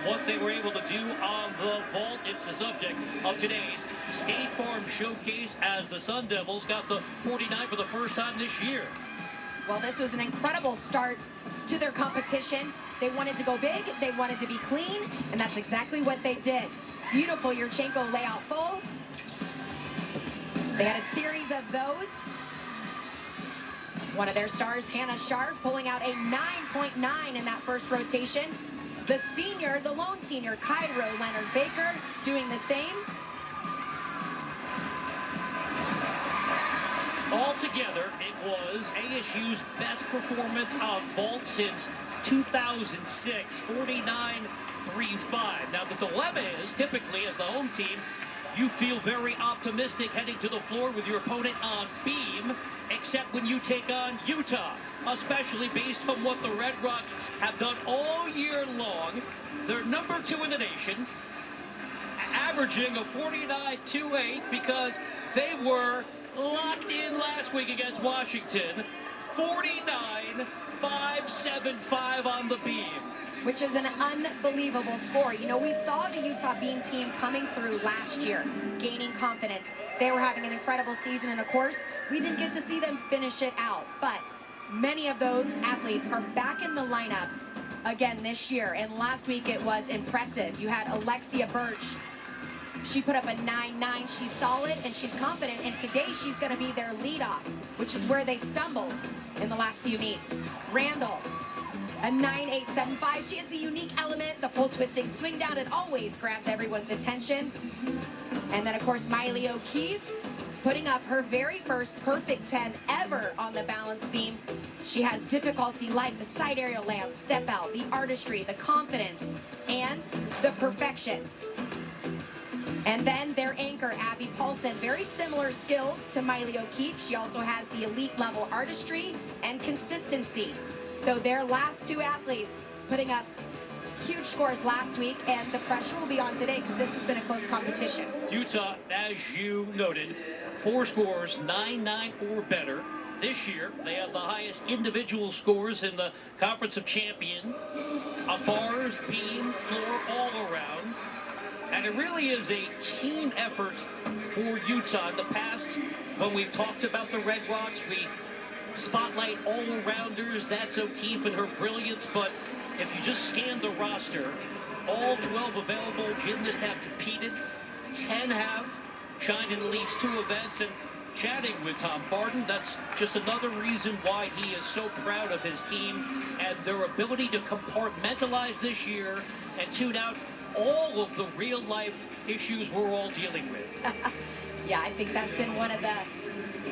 What they were able to do on the vault, it's the subject of today's State Farm Showcase as the Sun Devils got the 49 for the first time this year. Well, this was an incredible start to their competition. They wanted to go big, they wanted to be clean, and that's exactly what they did. Beautiful Yurchenko layout full. They had a series of those. One of their stars, Hannah Sharp, pulling out a 9.9 in that first rotation. The senior, the lone senior, Cairo Leonard Baker, doing the same. Altogether, it was ASU's best performance on vault since 2006, 49-3-5. Now, the dilemma is, typically, as the home team, you feel very optimistic heading to the floor with your opponent on beam, except when you take on Utah, especially based on what the Red Rocks have done all year long. They're number 2 in the nation, averaging a 49-2-8 because they were locked in last week against Washington, 49-5-7-5 on the beam. Which is an unbelievable score. You know, we saw the Utah Beam team coming through last year, gaining confidence. They were having an incredible season, and of course, we didn't get to see them finish it out. But many of those athletes are back in the lineup again this year, and last week it was impressive. You had Alexia Birch. She put up a 9.9. She's solid and she's confident, and today she's going to be their leadoff, which is where they stumbled in the last few meets. Randall, a 9.875. She has the unique element, the full twisting swing down. It always grabs everyone's attention. And then, of course, Miley O'Keefe putting up her very first perfect 10 ever on the balance beam. She has difficulty like the side aerial land, step out, the artistry, the confidence, and the perfection. And then their anchor, Abby Paulson, very similar skills to Miley O'Keefe. She also has the elite level artistry and consistency. So their last 2 athletes putting up huge scores last week, and the pressure will be on today because this has been a close competition. Utah, as you noted, 4 scores, 9-9 or better. This year, they have the highest individual scores in the Conference of Champions, bars, beam, floor, all around. And it really is a team effort for Utah. In the past, when we've talked about the Red Rocks, we spotlight all-arounders. That's O'Keefe and her brilliance. But if you just scan the roster, all 12 available gymnasts have competed. 10 have shined in at least 2 events. And chatting with Tom Farden, that's just another reason why he is so proud of his team and their ability to compartmentalize this year and tune out all of the real-life issues we're all dealing with. Yeah, I think that's been one of the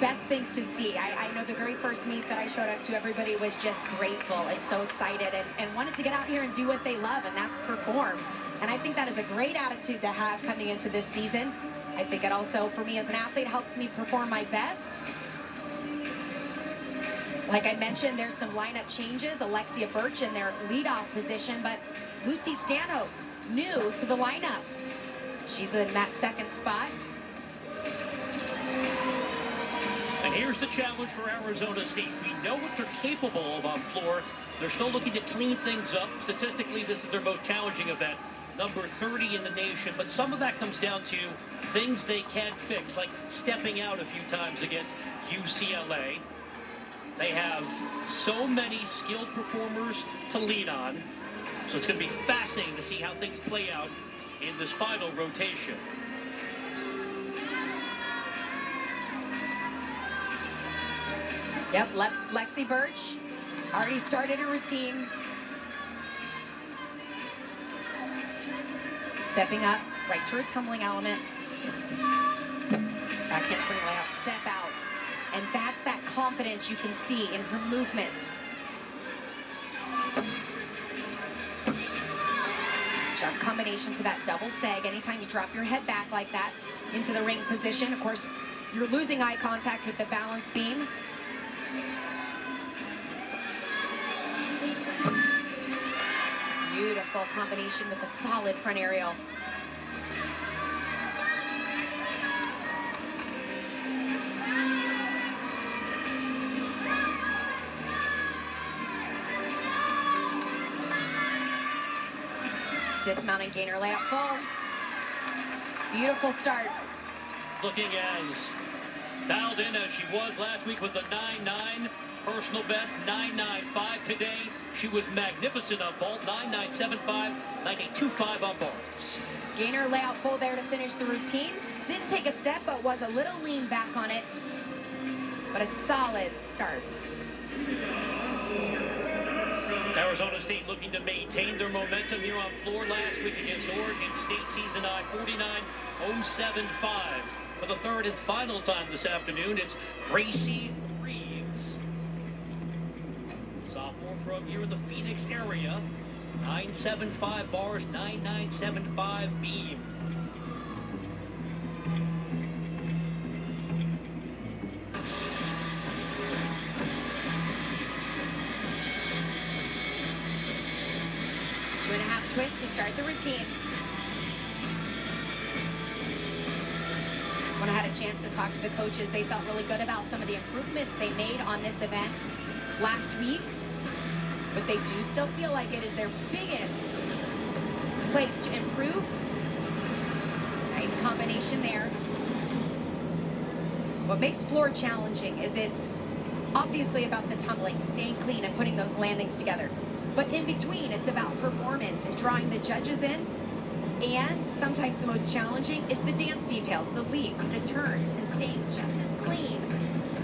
best things to see. I know the very first meet that I showed up to, everybody was just grateful and so excited and wanted to get out here and do what they love, and that's perform. And I think that is a great attitude to have coming into this season. I think it also, for me as an athlete, helped me perform my best. Like I mentioned, there's some lineup changes. Alexia Birch in their leadoff position, but Lucy Stanhope, new to the lineup. She's in that 2nd spot. And here's the challenge for Arizona State. We know what they're capable of on floor. They're still looking to clean things up. Statistically, this is their most challenging event, number 30 in the nation. But some of that comes down to things they can't fix, like stepping out a few times against UCLA. They have so many skilled performers to lean on. So it's going to be fascinating to see how things play out in this final rotation. Yep, Lexi Birch already started her routine. Stepping up, right to her tumbling element. Back handspring layout, step out. And that's that confidence you can see in her movement. Sharp combination to that double stag. Anytime you drop your head back like that into the ring position, of course, you're losing eye contact with the balance beam. Beautiful combination with a solid front aerial. Dismounting gainer layup full. Beautiful start. Looking as dialed in as she was last week with the 9-9. Personal best, 9.95 today. She was magnificent on vault, 9.975, 9.825 on bars. Gainer layup full there to finish the routine. Didn't take a step, but was a little lean back on it. But a solid start. Arizona State looking to maintain their momentum here on floor last week against Oregon State, season high 49-075. For the third and final time this afternoon, it's Gracie Reeves. Sophomore from here in the Phoenix area. 9.75 bars, 9.975 beam. Two and a half twists to start the routine. When I had a chance to talk to the coaches, they felt really good about some of the improvements they made on this event last week. But they do still feel like it is their biggest place to improve. Nice combination there. What makes floor challenging is it's obviously about the tumbling, staying clean, and putting those landings together. But in between, it's about performance and drawing the judges in. And sometimes the most challenging is the dance details, the leaps, the turns, and staying just as clean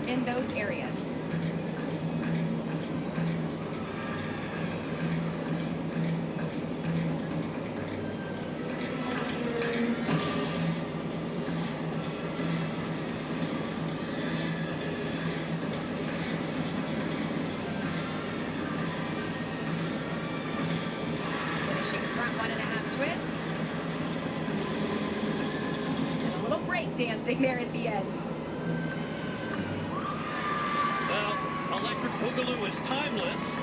in those areas. Dancing there at the end. Well, Electric Boogaloo is timeless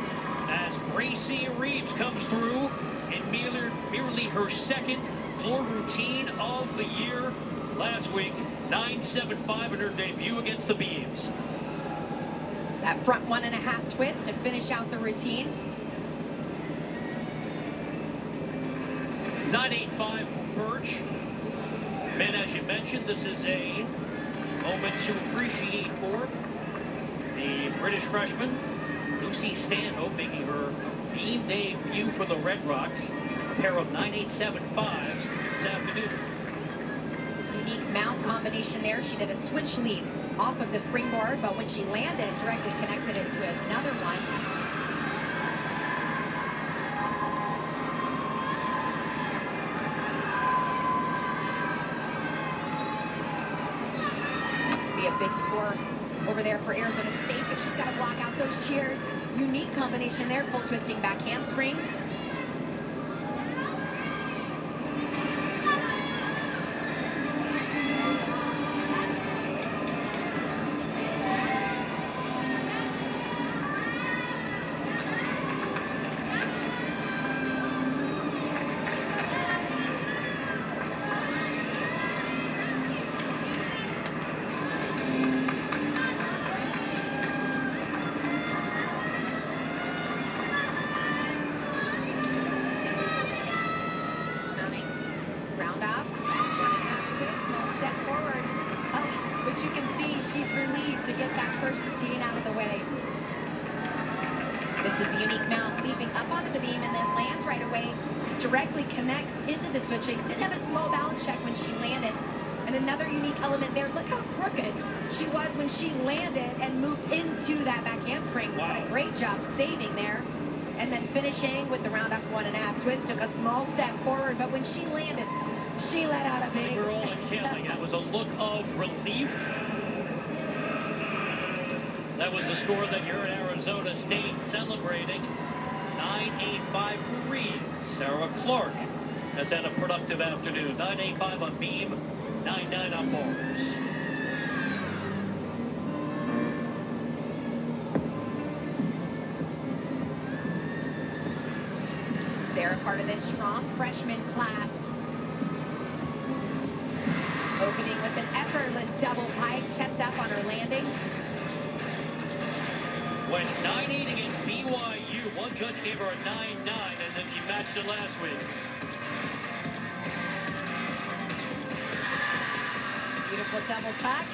as Gracie Reeves comes through in merely her second floor routine of the year. Last week, 9.75 in her debut against the Beavs. That front 1.5 twist to finish out the routine. 9.85 for Birch. And as you mentioned, this is a moment to appreciate for the British freshman, Lucy Stanhope, making her beam debut for the Red Rocks. A pair of 9.875s this afternoon. Unique mount combination there. She did a switch leap off of the springboard, but when she landed, directly connected it to another one. A big score over there for Arizona State, but she's got to block out those cheers. Unique combination there, full twisting back handspring. This is the unique mount, leaping up onto the beam and then lands right away. Directly connects into the switching. Did have a small balance check when she landed. And another unique element there, look how crooked she was when she landed and moved into that back handspring. Wow. What a great job saving there. And then finishing with the round off 1.5 twist, took a small step forward, but when she landed, she let out a big... We were all exhaling. It was a look of relief. That was the score that you're in Arizona State celebrating. 9.85 for Reeves. Sarah Clark has had a productive afternoon. 9.85 on beam, 9.9 on bars. Sarah, part of this strong freshman class. Opening with an effortless double pike, chest up on her landing. Went 9-8 against BYU. One judge gave her a 9-9, and then she matched it last week. double tuck.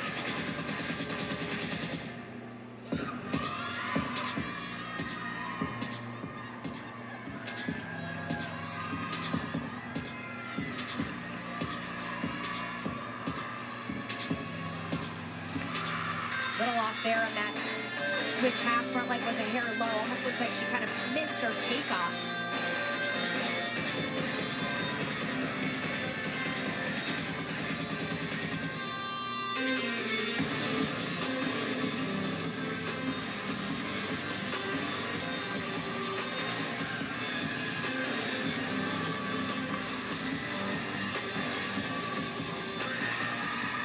Little off there on that switch half front leg was a hair low. Almost looked like she kind of missed her takeoff.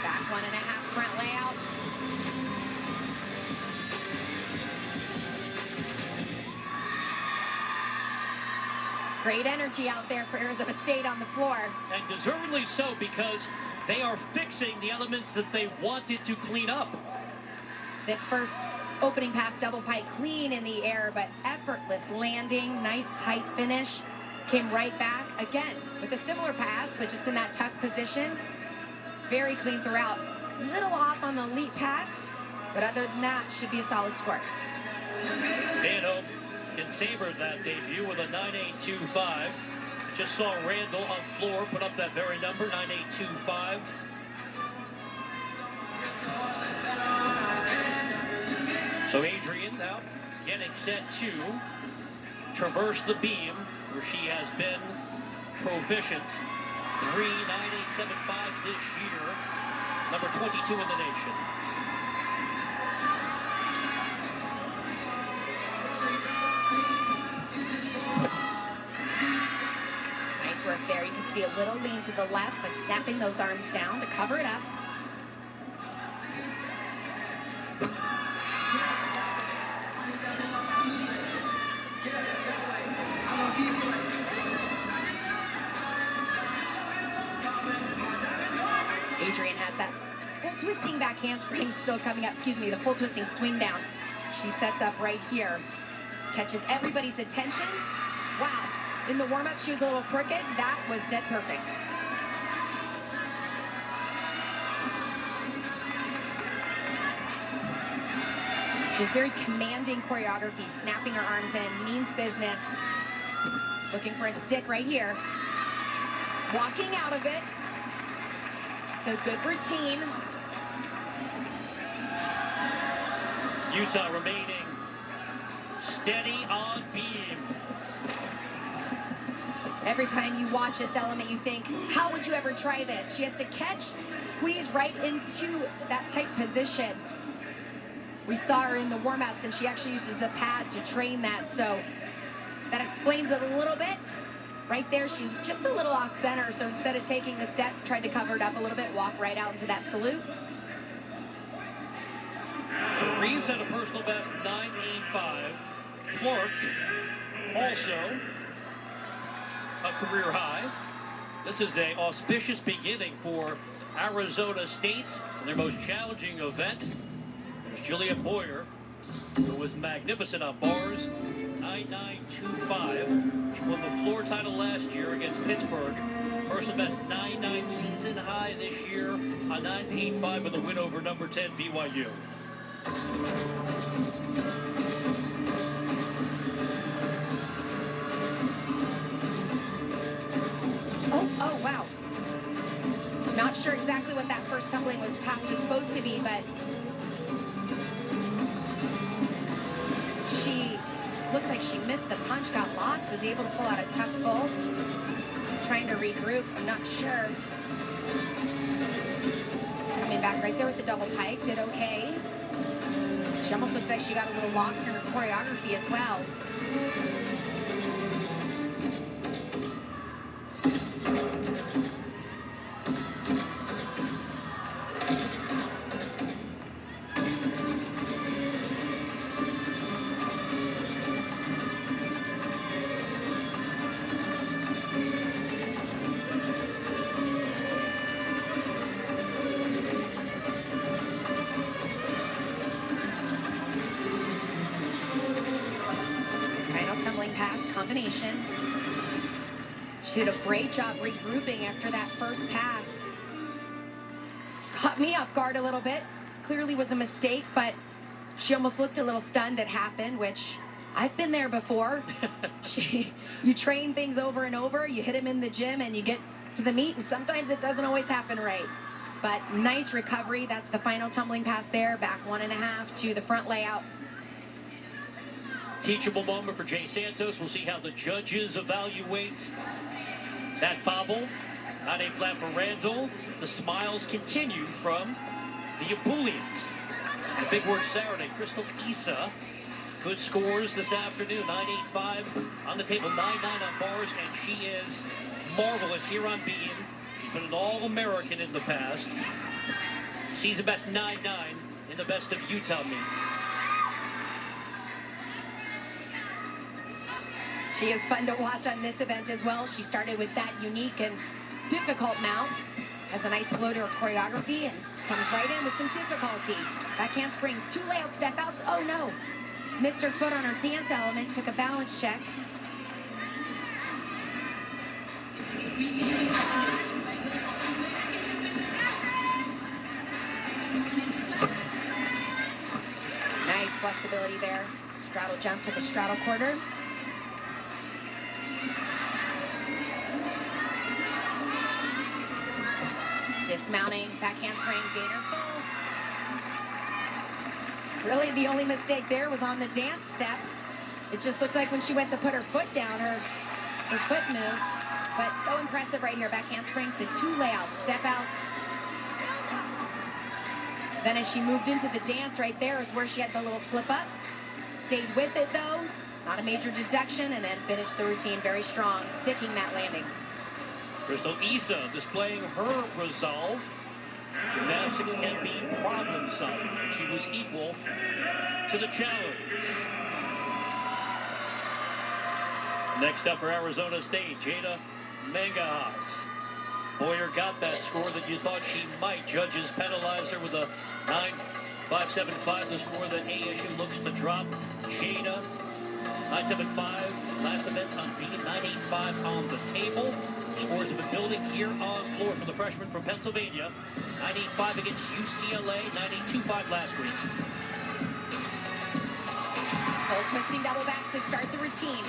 Back 1.5 front layout. Great energy out there for Arizona State on the floor. And deservedly so, because they are fixing the elements that they wanted to clean up. This first opening pass double pike clean in the air, but effortless landing, nice tight finish. Came right back again with a similar pass, but just in that tuck position. Very clean throughout. Little off on the leap pass, but other than that, should be a solid score. Stanhope can savor that debut with a 9.825. Just saw Randall on floor put up that very number, 9.825. So Adrian now getting set to traverse the beam where she has been proficient. 3.9875 this year, number 22 in the nation. Nice work there. You can see a little lean to the left, but snapping those arms down to cover it up. Adrian has that full twisting back handspring still coming up. Excuse me, the full twisting swing down. She sets up right here. Catches everybody's attention. Wow. In the warm-up, she was a little crooked. That was dead perfect. She has very commanding choreography, snapping her arms in, means business. Looking for a stick right here. Walking out of it. So good routine. Utah remaining steady on beam. Every time you watch this element, you think, how would you ever try this? She has to catch, squeeze right into that tight position. We saw her in the warm-ups, and she actually uses a pad to train that, so that explains it a little bit. Right there, she's just a little off center, so instead of taking a step, tried to cover it up a little bit, walk right out into that salute. So Reeves had a personal best 9.85. Clark also a career high. This is an auspicious beginning for Arizona State in their most challenging event. There's Juliet Boyer, who was magnificent on bars, 9.925. She won the floor title last year against Pittsburgh. Personal best 9.9 season high this year, a 9.85 with a win over number 10 BYU. Oh, wow. Not sure exactly what that first tumbling pass was supposed to be, but she looked like she missed the punch, got lost, was able to pull out a tuck full. Trying to regroup, I'm not sure. Coming back right there with the double pike, did okay. She almost looked like she got a little lost in her choreography as well. Combination. She did a great job regrouping after that first pass. caught me off guard a little bit. Clearly was a mistake, but she almost looked a little stunned it happened, which I've been there before. You train things over and over, you hit them in the gym, and you get to the meet, and sometimes it doesn't always happen right. But nice recovery. That's the final tumbling pass there. Back 1.5 to the front layout. Teachable moment for Jay Santos. We'll see how the judges evaluate that bobble. Not a flat for Randall. The smiles continue from the Apulians. The big word Saturday, Crystal Issa. Good scores this afternoon. 9.85 on the table, 9.9 on bars, and she is marvelous here on beam. She's been an All-American in the past. Season best 9.9 in the best of Utah meets. She is fun to watch on this event as well. She started with that unique and difficult mount. Has a nice flow to her choreography and comes right in with some difficulty. Back handspring, 2 layout step outs. Oh no. Missed her foot on her dance element, took a balance check. Nice flexibility there. Straddle jump to the straddle quarter. Dismounting, back handspring, gainer full. Really, the only mistake there was on the dance step. It just looked like when she went to put her foot down, her foot moved. But so impressive right here, back handspring to 2 layouts, step outs. Then as she moved into the dance right there is where she had the little slip up. Stayed with it though, not a major deduction, and then finished the routine very strong, sticking that landing. Crystal Issa displaying her resolve. Gymnastics can be problem solving, and she was equal to the challenge. Next up for Arizona State, Jada Mangas. Boyer got that score that you thought she might. Judges penalized her with a 9.575, the score that ASU looks to drop. Jada, 9.75, last event on B, 9.85 on the table. Scores have been building here on floor for the freshman from Pennsylvania. 9.85 against UCLA, 9.825 last week. Full twisting double back to start the routine.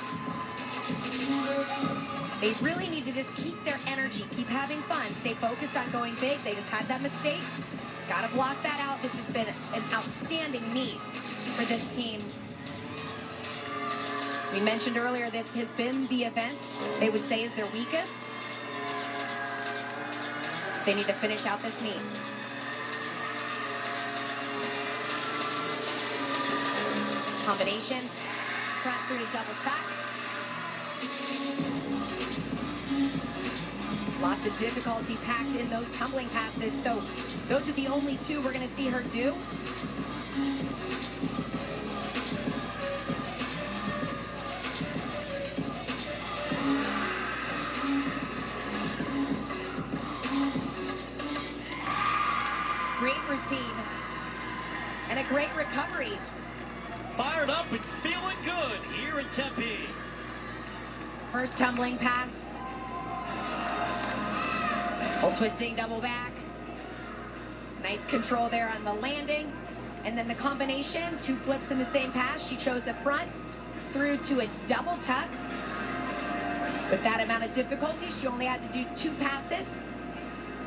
They really need to just keep their energy, keep having fun, stay focused on going big. They just had that mistake. Got to block that out. This has been an outstanding meet for this team. We mentioned earlier this has been the event they would say is their weakest. They need to finish out this meet. Combination, front through to double tuck. Lots of difficulty packed in those tumbling passes, so those are the only 2 we're going to see her do. Great routine and a great recovery. Fired up and feeling good here in Tempe. First tumbling pass. Full twisting double back. Nice control there on the landing. And then the combination, 2 flips in the same pass. She chose the front through to a double tuck. With that amount of difficulty, she only had to do 2 passes.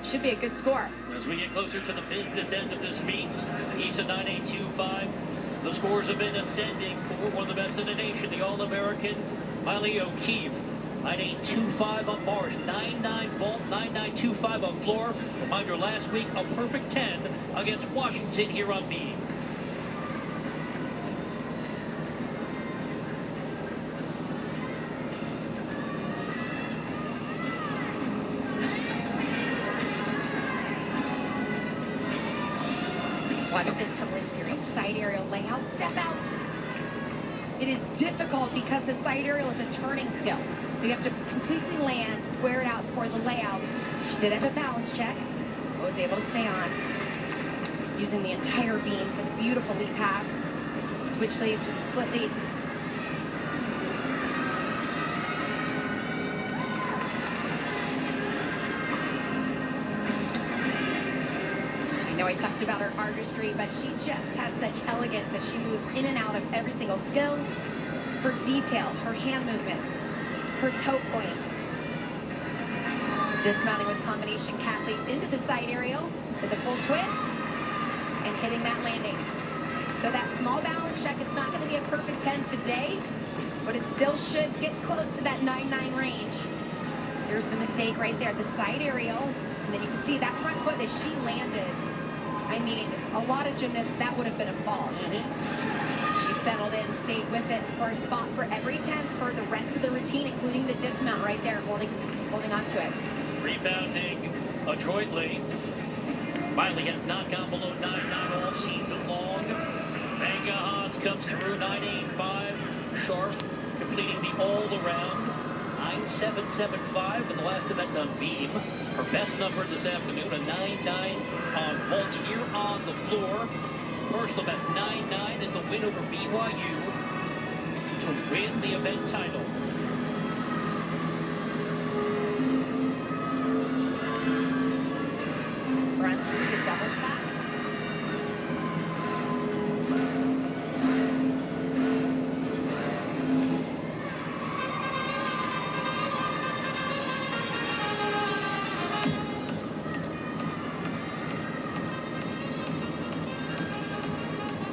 Should be a good score. As we get closer to the business end of this meet, Issa 9.825. The scores have been ascending for one of the best in the nation, the All-American Miley O'Keefe. 9.825 on bars, 9.9 vault, 9.925 on floor. Reminder last week, a perfect 10 against Washington here on beam. Watch this tumbling series, side aerial layout, step out. It is difficult because the side aerial is a turning skill. So you have to completely land, square it out for the layout. She did have a balance check, but was able to stay on. Using the entire beam for the beautiful leap pass. Switch leap to the split leap. I talked about her artistry, but she just has such elegance as she moves in and out of every single skill. Her detail, her hand movements, her toe point. Dismounting with combination cat leap into the side aerial to the full twist and hitting that landing. So that small balance check, it's not going to be a perfect 10 today, but it still should get close to that 9-9 range. Here's the mistake right there, the side aerial, and then you can see that front foot as she landed. I mean, a lot of gymnasts, that would have been a fall. She settled in, stayed with it, of course, fought for every 10th for the rest of the routine, including the dismount right there, holding on to it. Rebounding adroitly. Miley has not gone below 9-9 all season long. Vanga Haas comes through 9.85. Sharp completing the all-around 9.775 in the last event on beam. Her best number this afternoon, a 9.9 on vault here on the floor. Personal best 9.9 in the win over BYU to win the event title. Front through the double tap.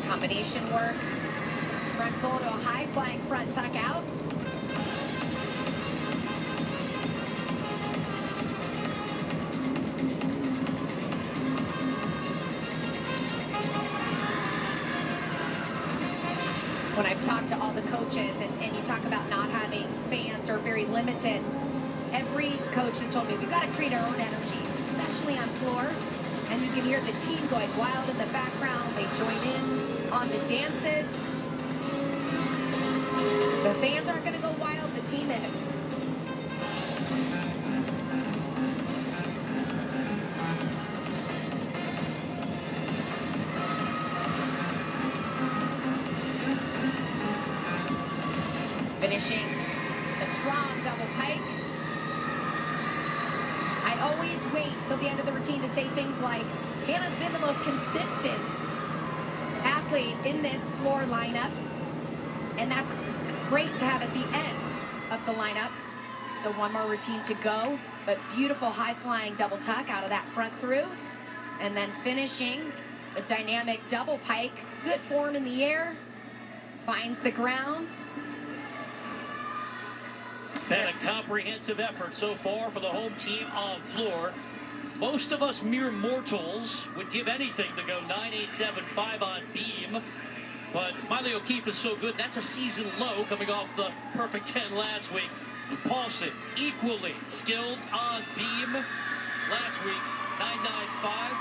Combination work. Front full to a high flying front tuck out. When I've talked to all the coaches and you talk about not having fans or very limited, every coach has told me we've got to create our own energy, especially on floor. And you can hear the team going wild in the background. They join in on the dances. The fans aren't going to go wild, the team is. Finishing a strong double pike. I always wait till the end of the routine to say things like, Hannah's been the most consistent athlete in this floor lineup. And that's great to have at the end of the lineup. Still one more routine to go, but beautiful high-flying double tuck out of that front through. And then finishing a dynamic double pike. Good form in the air. Finds the ground. Been a comprehensive effort so far for the home team on floor. Most of us mere mortals would give anything to go 9.875 on beam. But Miley O'Keefe is so good, that's a season low coming off the perfect 10 last week. Paulson, equally skilled on beam. Last week, 9.95.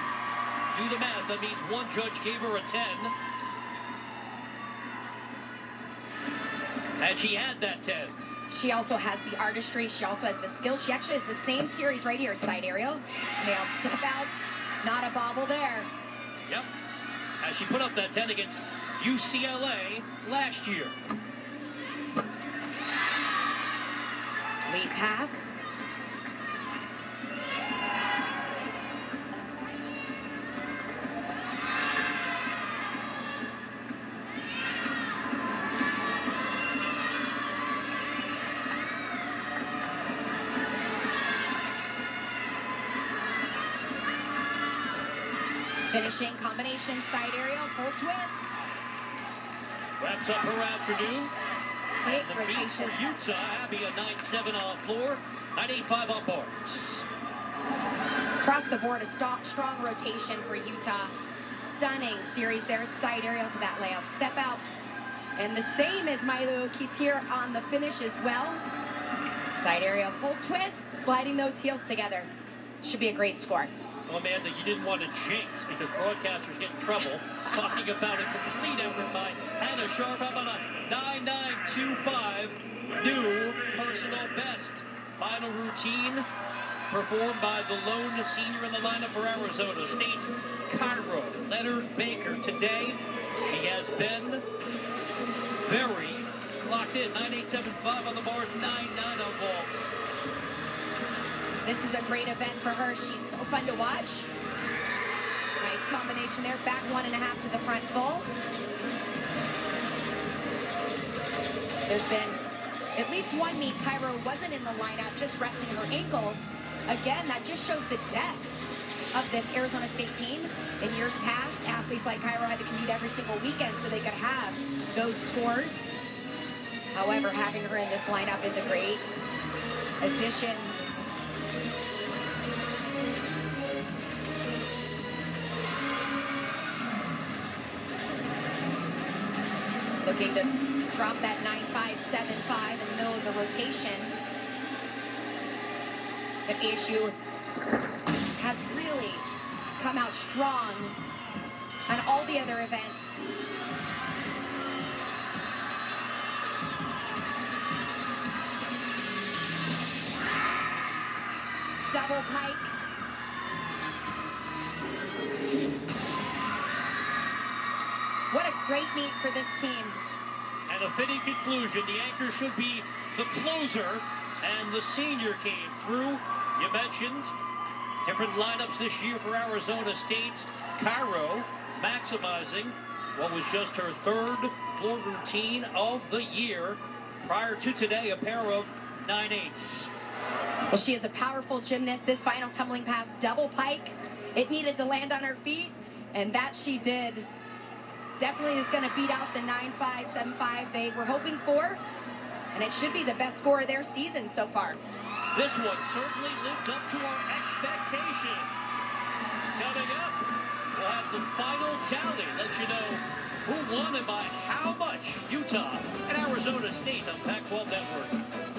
Do the math, that means one judge gave her a 10. And she had that 10. She also has the artistry. She also has the skill. She actually has the same series right here, side aerial. Nailed step out. Not a bobble there. Yep. As she put up that 10 against UCLA last year. Lead pass. Finishing combination side aerial, full twist. Wraps up her afternoon. Great And the beat for rotation. Utah, Abby, a 9.7 on floor, 9.85 on bars. Across the board, a strong rotation for Utah. Stunning series there, side aerial to that layout. Step out. And the same as Miley O'Keefe here on the finish as well. Side aerial, full twist, sliding those heels together. Should be a great score. Well, Amanda, you didn't want to jinx because broadcasters get in trouble talking about a complete effort by Hannah Sharp. How about a 9.925 new personal best? Final routine performed by the lone senior in the lineup for Arizona State, Cairo Leonard Baker. Today, she has been very locked in. 9.875 on the board, 9.9 on vault. This is a great event for her. She's so fun to watch. I Nice combination there. Back 1.5 to the front full. There's been at least one meet Cairo wasn't in the lineup, just resting her ankles. Again, that just shows the depth of this Arizona State team. In years past, athletes like Cairo had to compete every single weekend so they could have those scores. However, having her in this lineup is a great addition. Looking to drop that 9.575 in the middle of the rotation. But ASU has really come out strong on all the other events. Double pike. What a great meet for this team. And a fitting conclusion. The anchor should be the closer, and the senior came through. You mentioned different lineups this year for Arizona State. Cairo maximizing what was just her third floor routine of the year. Prior to today, a pair of 9/8s. Well, she is a powerful gymnast. This final tumbling pass, double pike. It needed to land on her feet, and that she did. Definitely is going to beat out the 9.575 they were hoping for, and it should be the best score of their season so far. This one certainly lived up to our expectations. Coming up, we'll have the final tally. Let you know who won and by how much. Utah and Arizona State on Pac-12 Network.